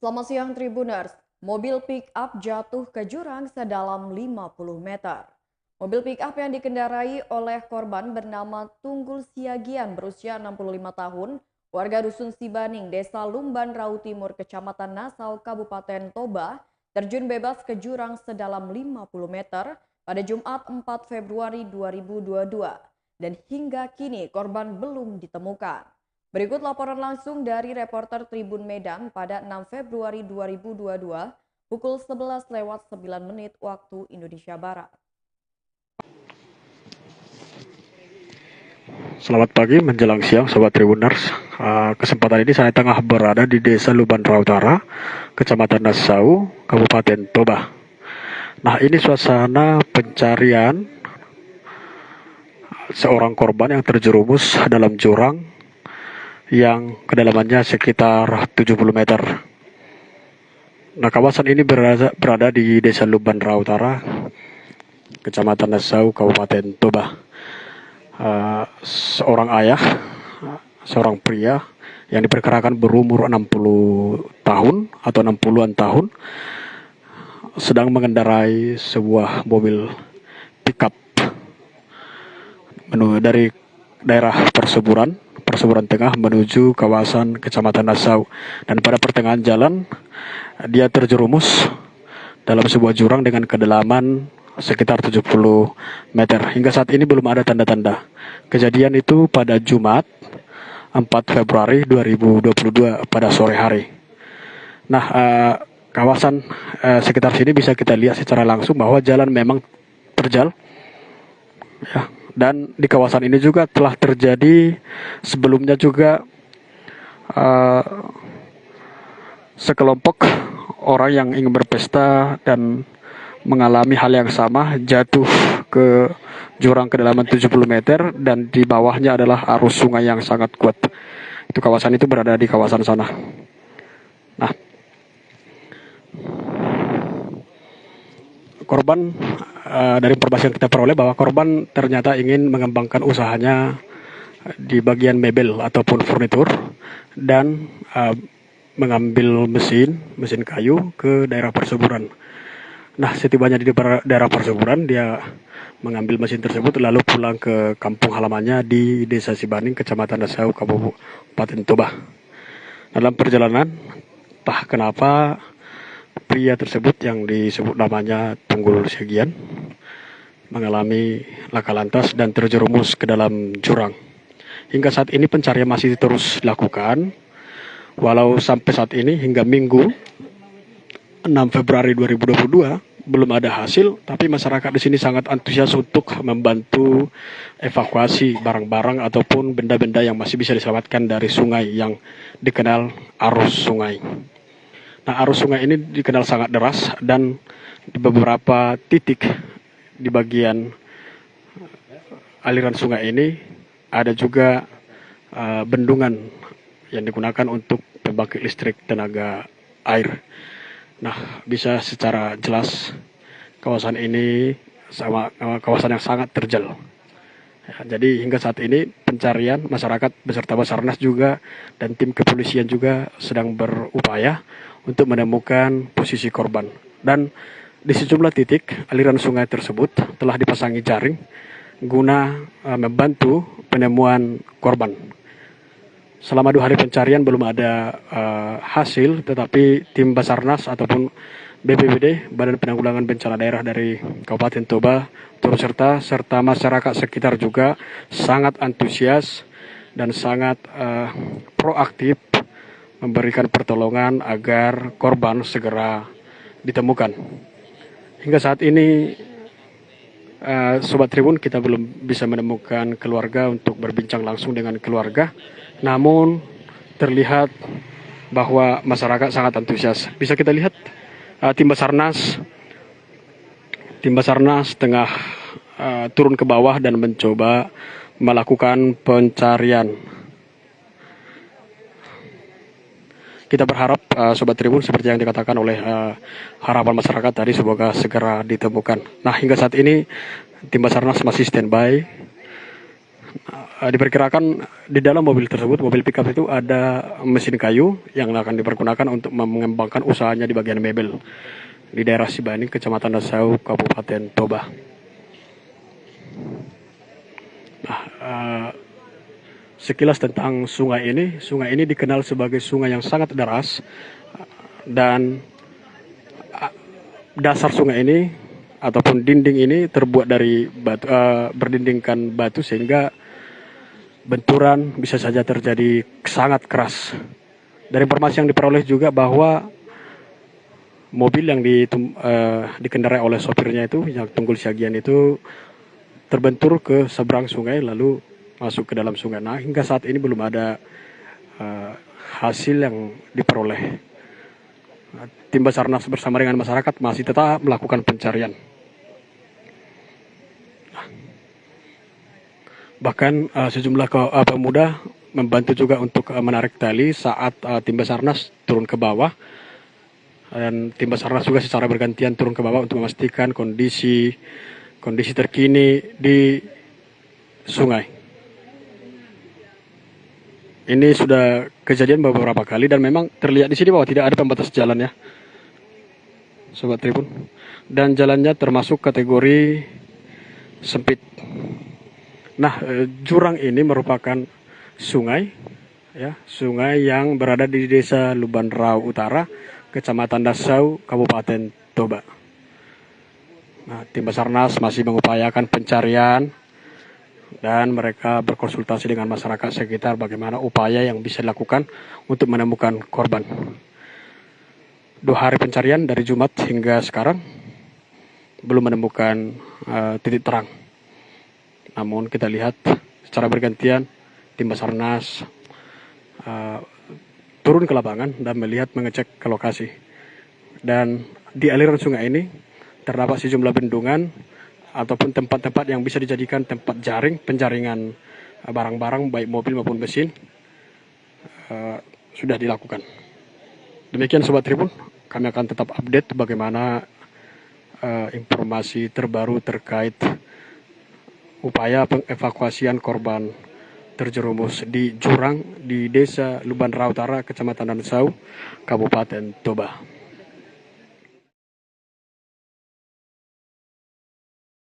Selamat siang Tribuners. Mobil pick-up jatuh ke jurang sedalam 50 meter. Mobil pick-up yang dikendarai oleh korban bernama Tunggul Siagian berusia 65 tahun, warga Dusun Sibaning, Desa Lumban Rau Timur, Kecamatan Nasau, Kabupaten Toba, terjun bebas ke jurang sedalam 50 meter pada Jumat 4 Februari 2022. Dan hingga kini korban belum ditemukan. Berikut laporan langsung dari reporter Tribun Medan pada 6 Februari 2022 pukul 11:09 waktu Indonesia Barat. Selamat pagi menjelang siang Sobat Tribuners. Kesempatan ini saya tengah berada di Desa Lumban Rau Utara, Kecamatan Nasau, Kabupaten Toba. Nah, ini suasana pencarian seorang korban yang terjerumus dalam jurang yang kedalamannya sekitar 70 meter. Nah, kawasan ini berada di Desa Lumban Rau Utara, Kecamatan Nasau, Kabupaten Toba. Seorang ayah, seorang pria yang diperkirakan berumur 60 tahun atau 60-an tahun sedang mengendarai sebuah mobil pickup dari daerah perseburan tengah menuju kawasan Kecamatan Nasau, dan pada pertengahan jalan dia terjerumus dalam sebuah jurang dengan kedalaman sekitar 70 meter. Hingga saat ini belum ada tanda-tanda. Kejadian itu pada Jumat 4 Februari 2022 pada sore hari. Nah, kawasan sekitar sini bisa kita lihat secara langsung bahwa jalan memang terjal. Ya, dan di kawasan ini juga telah terjadi sebelumnya juga sekelompok orang yang ingin berpesta dan mengalami hal yang sama, jatuh ke jurang kedalaman 70 meter dan di bawahnya adalah arus sungai yang sangat kuat. Itu kawasan itu berada di kawasan sana. Nah, korban dari informasi yang kita peroleh bahwa korban ternyata ingin mengembangkan usahanya di bagian mebel ataupun furnitur dan mengambil mesin kayu ke daerah perseburan. Nah, setibanya di daerah perseburan, dia mengambil mesin tersebut lalu pulang ke kampung halamannya di Desa Sibaning, Kecamatan Nasau, Kabupaten Toba. Dalam perjalanan, entah kenapa pria tersebut yang disebut namanya Tunggul Siagian mengalami laka lantas dan terjerumus ke dalam jurang. Hingga saat ini pencarian masih terus dilakukan, walau sampai saat ini hingga Minggu 6 Februari 2022 belum ada hasil, tapi masyarakat di sini sangat antusias untuk membantu evakuasi barang-barang ataupun benda-benda yang masih bisa diselamatkan dari sungai yang dikenal arus sungai. Nah, arus sungai ini dikenal sangat deras dan di beberapa titik di bagian aliran sungai ini ada juga bendungan yang digunakan untuk pembangkit listrik tenaga air. Nah, bisa secara jelas kawasan ini sama kawasan yang sangat terjal. Ya, jadi hingga saat ini pencarian masyarakat beserta Basarnas juga dan tim kepolisian juga sedang berupaya untuk menemukan posisi korban. Dan di sejumlah titik aliran sungai tersebut telah dipasangi jaring guna membantu penemuan korban. Selama 2 hari pencarian belum ada hasil, tetapi tim Basarnas ataupun BPBD, Badan Penanggulangan Bencana Daerah dari Kabupaten Toba, turut serta masyarakat sekitar juga sangat antusias dan sangat proaktif memberikan pertolongan agar korban segera ditemukan. Hingga saat ini, Sobat Tribun, kita belum bisa menemukan keluarga untuk berbincang langsung dengan keluarga. Namun terlihat bahwa masyarakat sangat antusias. Bisa kita lihat tim Basarnas tengah turun ke bawah dan mencoba melakukan pencarian. Kita berharap Sobat Tribun seperti yang dikatakan oleh harapan masyarakat tadi, semoga segera ditemukan. Nah, hingga saat ini tim Basarnas masih standby Diperkirakan di dalam mobil tersebut, mobil pickup itu ada mesin kayu yang akan dipergunakan untuk mengembangkan usahanya di bagian mebel di daerah Sibani, Kecamatan Dasau, Kabupaten Toba. Nah, sekilas tentang sungai ini dikenal sebagai sungai yang sangat deras, dan dasar sungai ini ataupun dinding ini terbuat dari batu, berdindingkan batu, sehingga benturan bisa saja terjadi sangat keras. Dari informasi yang diperoleh juga bahwa mobil yang dikendarai oleh sopirnya itu, yang Tunggul Siagian itu, terbentur ke seberang sungai lalu masuk ke dalam sungai. Nah, hingga saat ini belum ada hasil yang diperoleh. Tim Basarnas bersama dengan masyarakat masih tetap melakukan pencarian. Bahkan sejumlah pemuda membantu juga untuk menarik tali saat tim Basarnas turun ke bawah. Dan tim Basarnas juga secara bergantian turun ke bawah untuk memastikan kondisi terkini di sungai. Ini sudah kejadian beberapa kali dan memang terlihat di sini bahwa tidak ada pembatas jalan ya, Sobat Tribun. Dan jalannya termasuk kategori sempit. Nah, jurang ini merupakan sungai yang berada di Desa Lubanrau Utara, Kecamatan Dasau, Kabupaten Toba. Nah, tim Basarnas masih mengupayakan pencarian dan mereka berkonsultasi dengan masyarakat sekitar bagaimana upaya yang bisa dilakukan untuk menemukan korban. 2 hari pencarian dari Jumat hingga sekarang belum menemukan titik terang. Namun kita lihat secara bergantian tim Basarnas turun ke lapangan dan mengecek ke lokasi. Dan di aliran sungai ini terdapat sejumlah bendungan ataupun tempat-tempat yang bisa dijadikan tempat penjaringan barang-barang baik mobil maupun mesin sudah dilakukan. Demikian Sobat Tribun, kami akan tetap update bagaimana informasi terbaru terkait upaya pengevakuasian korban terjerumus di jurang di Desa Lubanrau Utara, Kecamatan Dasau, Kabupaten Toba.